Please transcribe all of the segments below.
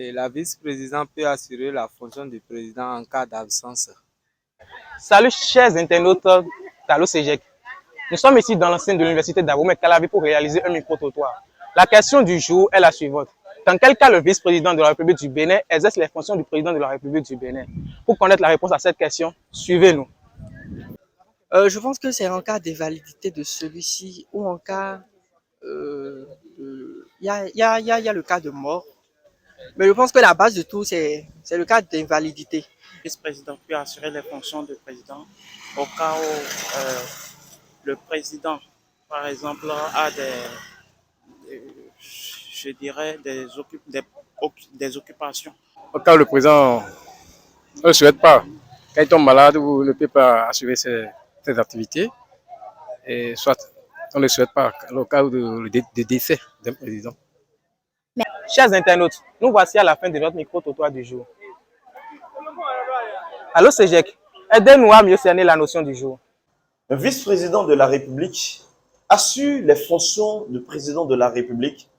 Et la vice-présidente peut assurer la fonction du président en cas d'absence. Salut chers internautes d'Allo Cégec. Nous sommes ici dans l'enceinte de l'université d'Abomey-Calavi pour réaliser un micro-trottoir. La question du jour est la suivante. Dans quel cas le vice-président de la République du Bénin exerce les fonctions du président de la République du Bénin? Pour connaître la réponse à cette question, suivez-nous. Je pense que c'est en cas d'invalidité de celui-ci ou en cas, il y a le cas de mort. Mais je pense que la base de tout, c'est le cas d'invalidité. Le vice-président peut assurer les fonctions de président au cas où le président, par exemple, a je dirais, des occupations. Au cas où le président ne le souhaite pas, quand il tombe malade ou ne peut pas assurer ses activités, et soit on ne le souhaite pas, au cas de décès d'un président. Chers internautes, nous voici à la fin de notre micro-trottoir du jour. Allo Cégec, aidez-nous à mieux cerner la notion du jour. Un vice-président de la République assure les fonctions de président de la République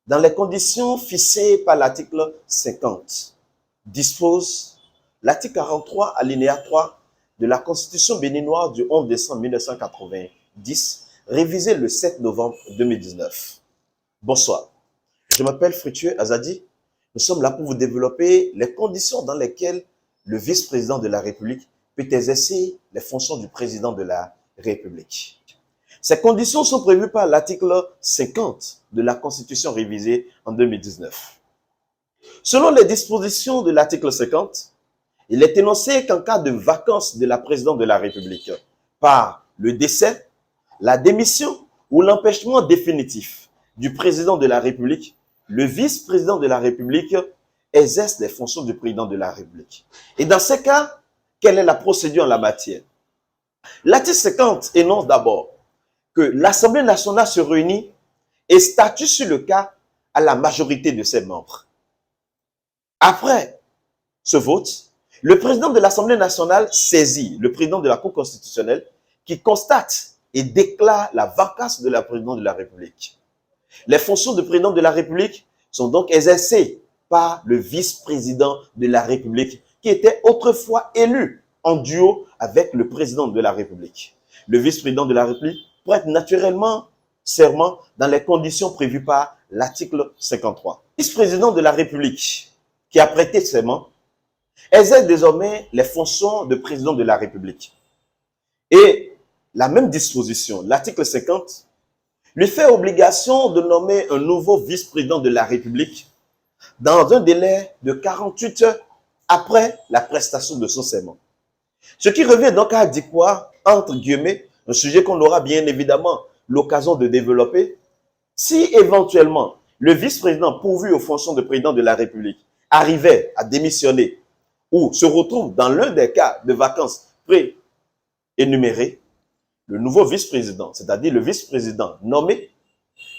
dans les conditions fixées par l'article 50. Dispose l'article 43, alinéa 3 de la Constitution béninoise du 11 décembre 1990, révisée le 7 novembre 2019. Bonsoir, je m'appelle Fructueux Azadi. Nous sommes là pour vous développer les conditions dans lesquelles le vice-président de la République peut exercer les fonctions du président de la République. Ces conditions sont prévues par l'article 50 de la Constitution révisée en 2019. Selon les dispositions de l'article 50, il est énoncé qu'en cas de vacance de la présidence de la République par le décès, la démission ou l'empêchement définitif du président de la République, le vice-président de la République exerce les fonctions du président de la République. Et dans ces cas, quelle est la procédure en la matière? L'article 50 énonce d'abord que l'Assemblée nationale se réunit et statue sur le cas à la majorité de ses membres. Après ce vote, le président de l'Assemblée nationale saisit le président de la Cour constitutionnelle qui constate et déclare la vacance de la présidence de la République. Les fonctions de président de la République sont donc exercées par le vice-président de la République qui était autrefois élu en duo avec le président de la République. Le vice-président de la République prête naturellement serment dans les conditions prévues par l'article 53. Le vice-président de la République qui a prêté serment exerce désormais les fonctions de président de la République. Et la même disposition, l'article 50, lui fait obligation de nommer un nouveau vice-président de la République dans un délai de 48 heures après la prestation de son serment. Ce qui revient donc à dire quoi, entre guillemets, un sujet qu'on aura bien évidemment l'occasion de développer, si éventuellement le vice-président pourvu aux fonctions de président de la République arrivait à démissionner ou se retrouve dans l'un des cas de vacances pré-énumérés, le nouveau vice-président, c'est-à-dire le vice-président nommé,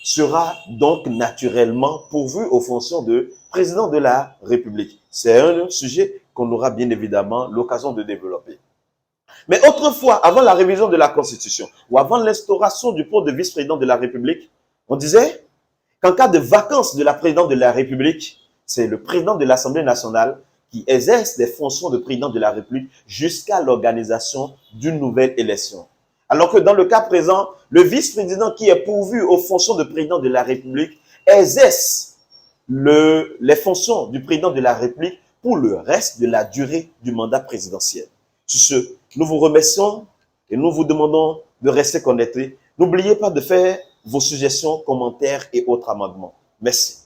sera donc naturellement pourvu aux fonctions de président de la République. C'est un sujet qu'on aura bien évidemment l'occasion de développer. Mais autrefois, avant la révision de la Constitution ou avant l'instauration du poste de vice-président de la République, on disait qu'en cas de vacance de la présidence de la République, c'est le président de l'Assemblée nationale qui exerce les fonctions de président de la République jusqu'à l'organisation d'une nouvelle élection. Alors que dans le cas présent, le vice-président qui est pourvu aux fonctions de président de la République exerce les fonctions du président de la République pour le reste de la durée du mandat présidentiel. Sur ce, nous vous remercions et nous vous demandons de rester connectés. N'oubliez pas de faire vos suggestions, commentaires et autres amendements. Merci.